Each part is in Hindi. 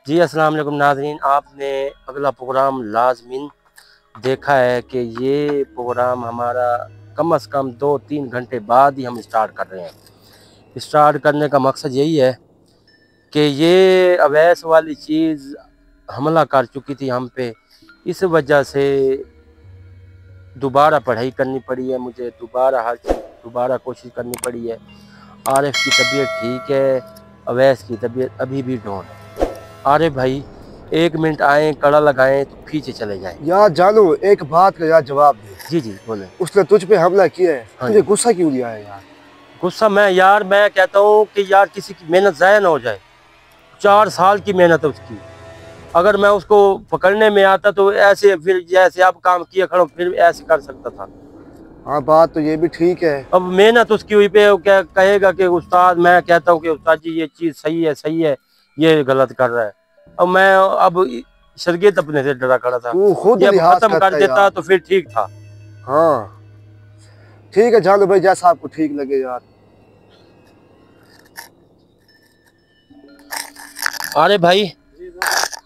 जी अस्सलाम वालेकुम नाज़रीन, आपने अगला प्रोग्राम लाज़मीन देखा है कि ये प्रोग्राम हमारा कम से कम 2-3 घंटे बाद ही हम स्टार्ट कर रहे हैं। स्टार्ट करने का मकसद यही है कि ये अवैस वाली चीज़ हमला कर चुकी थी हम पे, इस वजह से दोबारा पढ़ाई करनी पड़ी है, मुझे दोबारा कोशिश करनी पड़ी है। आरिफ की तबीयत ठीक है, अवैस की तबीयत अभी भी डाउन है। आरिफ भाई 1 मिनट आए, कड़ा लगाएं तो पीछे चले जाएं। यार जानू, एक बात का यार जवाब दे। जी जी बोले। उसने तुझ पे हमला किया है, हाँ तुझे गुस्सा क्यों लिया है यार? गुस्सा मैं कहता हूँ कि यार किसी की मेहनत ज़ाया ना हो जाए। 4 साल की मेहनत है उसकी, अगर मैं उसको पकड़ने में आता तो ऐसे फिर जैसे आप काम किया खड़ो फिर ऐसे कर सकता था। हाँ, बात तो ये भी ठीक है। अब मेहनत उसकी हुई पे क्या कहेगा कि उस्ताद, मैं कहता हूँ कि उस्ताद जी ये चीज़ सही है, ये गलत कर रहा है। अब मैं अब शर्गिद अपने से डरा खड़ा था, तू खुद ये लिहाज खत्म कर करता है देता यार। तो फिर ठीक था। हाँ ठीक है जानू भाई, जैसा आपको ठीक लगे यार। अरे भाई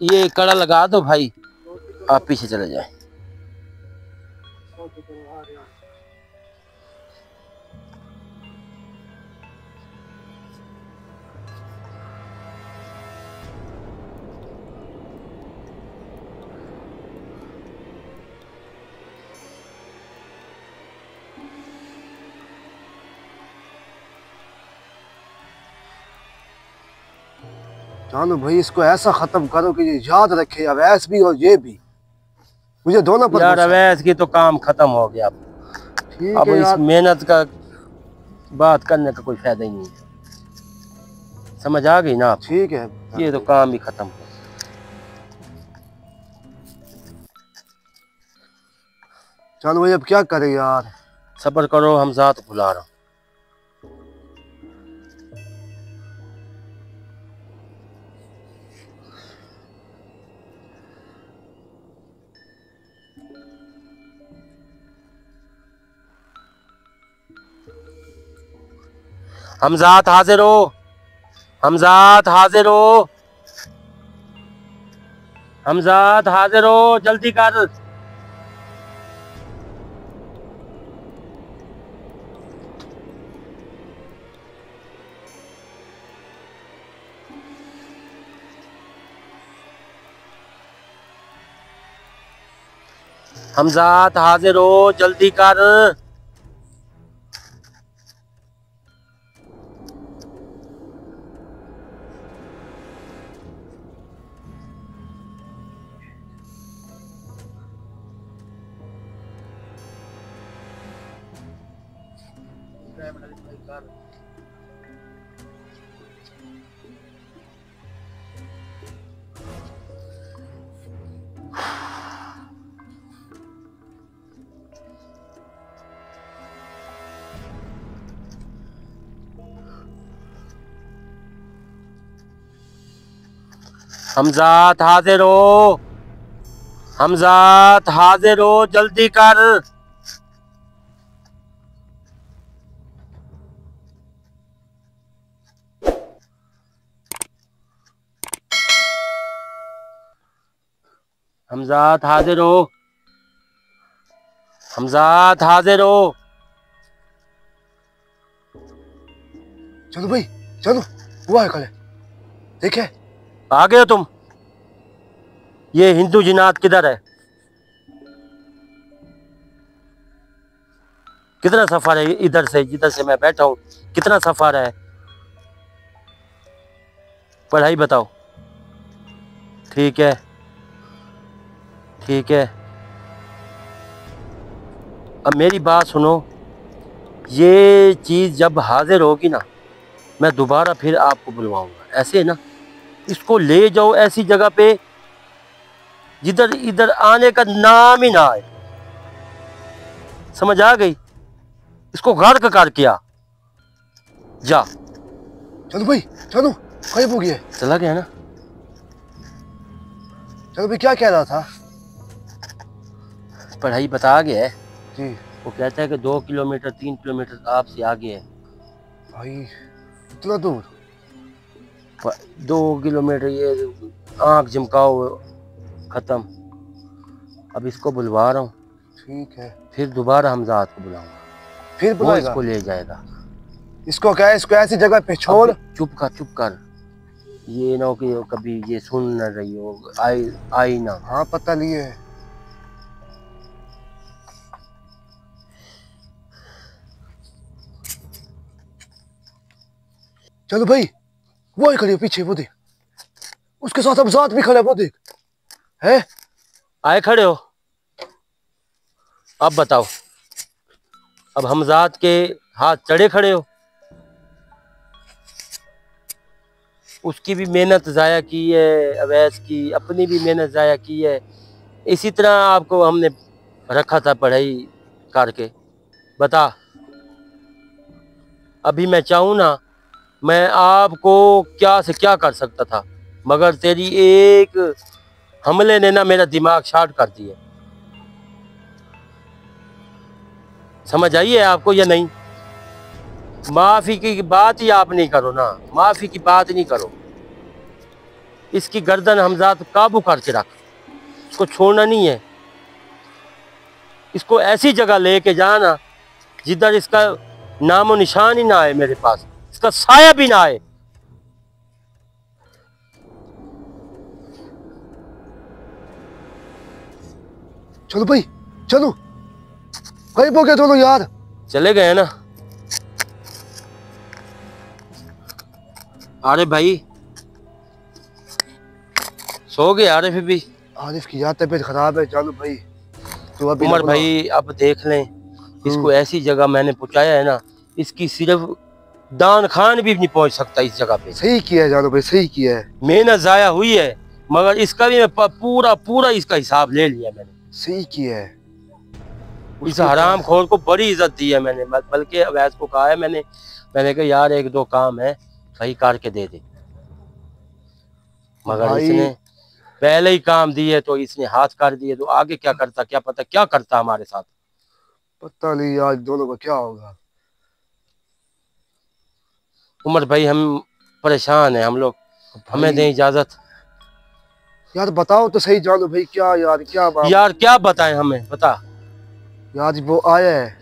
ये कड़ा लगा दो भाई, आप पीछे चले जाए। जानू भाई, इसको ऐसा खत्म करो कि ये याद रखे, अवैस भी और ये भी। मुझे दोनों पर यार गुस्सा है। अवैस की तो काम खत्म हो गया, ठीक अब है इस यार। मेहनत का बात करने का कोई फायदा ही नहीं है। समझ आ गई ना आप? ठीक है, ये तो काम ही खत्म हो। जानू भाई अब क्या करे यार। सब्र करो, हम ज़ात बुला रहा हूँ। हमजात हाजिर हो, हमजात हाजिर हो, हमजात हाजिर हो, जल्दी कर। हमजात हाजिर हो, जल्दी कर। हमजात हाजिर हो, हमजात हाजिर हो, जल्दी कर। हमजात हाजिर हो, हमजात हाजिर हो। चलो भाई चलो, हुआ है कल, देखे? आ गए हो तुम? ये हिंदू जिन्नात किधर है? कितना सफर है इधर से, जिधर से मैं बैठा हूँ कितना सफर है? पढ़ाई बताओ। ठीक है ठीक है, अब मेरी बात सुनो, ये चीज़ जब हाजिर होगी ना मैं दोबारा फिर आपको बुलवाऊंगा। ऐसे है ना, इसको ले जाओ ऐसी जगह पे जिधर इधर आने का नाम ही ना आए। समझ आ गई? इसको गर्क कर किया जा। चलो भाई चलो, गायब हो गया। चला गया ना? चलो भाई, क्या कह रहा था? पढ़ाई बता गया है जी वो, कहता है कि 2 किलोमीटर 3 किलोमीटर आपसे आगे है। भाई, इतना दूर? 2 किलोमीटर ये आंख झमकाओ, खत्म। अब इसको बुलवा रहा हूँ, ठीक है। फिर दोबारा हमजाद को बुलाऊंगा, फिर वो बुलाएगा? इसको ले जाएगा। इसको क्या है, इसको ऐसी जगह पे छोड़। चुप कर, ये ना हो कि कभी ये सुन न रही हो, आई ना। हाँ पता नहीं है। चलो भाई, वो ही खड़ी है पीछे, वो देख, उसके साथ हमजाद भी खड़ा है, वो देख। है आए खड़े हो? अब बताओ, अब हमजाद के हाथ चढ़े खड़े हो? उसकी भी मेहनत ज़ाया की है, अवैस की अपनी भी मेहनत ज़ाया की है। इसी तरह आपको हमने रखा था पढ़ाई करके। बता, अभी मैं चाहूँ ना, मैं आपको क्या से क्या कर सकता था, मगर तेरी एक हमले ने ना मेरा दिमाग शार्ट कर दिया। समझ आई है आपको या नहीं? माफ़ी की बात ही आप नहीं करो ना, माफ़ी की बात नहीं करो। इसकी गर्दन हमजाद काबू करके रख, इसको छोड़ना नहीं है। इसको ऐसी जगह लेके जाना जिधर इसका नामो निशान ही ना आए, मेरे पास इसका साया भी ना आए। चलो भाई, चलो। गायब हो गए दोनों यार। चले गए ना? अरे भाई सो गए आरिफ भी? आरिफ की यार तबीयत खराब है। चलो भाई, तो अभी उमर भाई अब देख लें, इसको ऐसी जगह मैंने पहुंचाया है ना, इसकी सिर्फ दान खान भी नहीं पहुंच सकता इस जगह पे। सही किया है जानो भाई, सही किया है। मेहनत जाया हुई है, मगर इसका भी मैं पूरा इसका हिसाब ले लिया मैंने। सही किया है। इस हराम खोर को बड़ी इज्जत दी है मैंने, बल्कि अवैस को कहा है मैंने कहा यार एक दो काम है सही करके दे दे, मगर इसने पहले ही काम दिए तो इसने हाथ कर दिए, तो आगे क्या करता, क्या पता क्या करता हमारे साथ। पता नहीं यार दोनों का क्या होगा। उमर भाई हम परेशान है हम लोग, हमें दें इजाजत। यार बताओ तो सही जानो भाई, क्या यार क्या बात? यार क्या बताएं, हमें बता। यार वो आया है।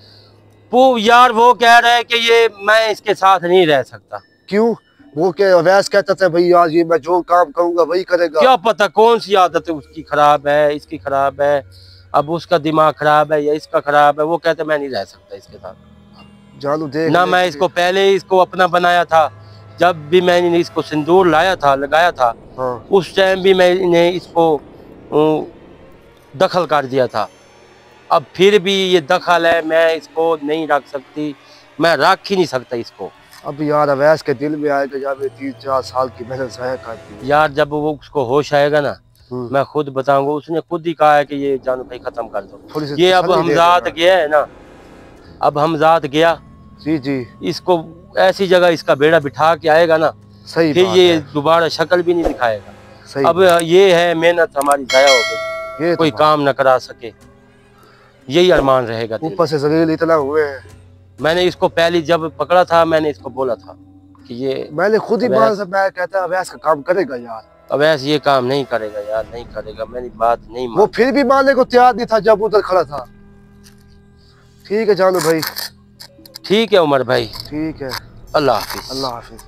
वो कह रहा है कि ये मैं इसके साथ नहीं रह सकता। क्यों? वो क्या अवैस कहता था भाई यार ये मैं जो काम करूंगा वही करेगा। क्या पता कौन सी आदत है उसकी खराब है, इसकी खराब है, अब उसका दिमाग खराब है या इसका खराब है। वो कहते मैं नहीं रह सकता इसके साथ। जानो देख ना मैं इसको पहले इसको अपना बनाया था, जब भी मैंने इसको सिंदूर लाया था लगाया था, हाँ। उस टाइम भी मैंने इसको दखल कर दिया था। अब फिर भी ये दखल है, मैं इसको नहीं रख सकती, मैं रख ही नहीं सकता इसको। अब यार अवैस के दिल में आएगा जब 3-4 साल की मेहनत ज़ाया कर दी। यार जब वो उसको होश आएगा ना, मैं खुद बताऊंगा। उसने खुद ही कहा है कि ये जानो भाई खत्म कर दो। ये अब हमजाद गया है ना, अब हमजाद गया जी इसको ऐसी जगह इसका बेड़ा बिठा के आएगा ना, सही फिर ये दोबारा शक्ल भी नहीं दिखाएगा। सही अब ये है मेहनत हमारी जाया हो गई, कोई काम न करा सके, यही अरमान रहेगा। ऊपर से जलील इतना हुए हैं। मैंने इसको पहले जब पकड़ा था मैंने इसको बोला था कि ये, मैंने खुद ही बात से मैं कहता अवैस का काम करेगा यार। अवैस ये काम नहीं करेगा यार, नहीं करेगा। मेरी बात नहीं वो फिर भी मानने को तैयार नहीं था जब उधर खड़ा था। ठीक है जानो भाई। ठीक है उमर भाई, ठीक है। अल्लाह हाफिज। अल्लाह हाफिज।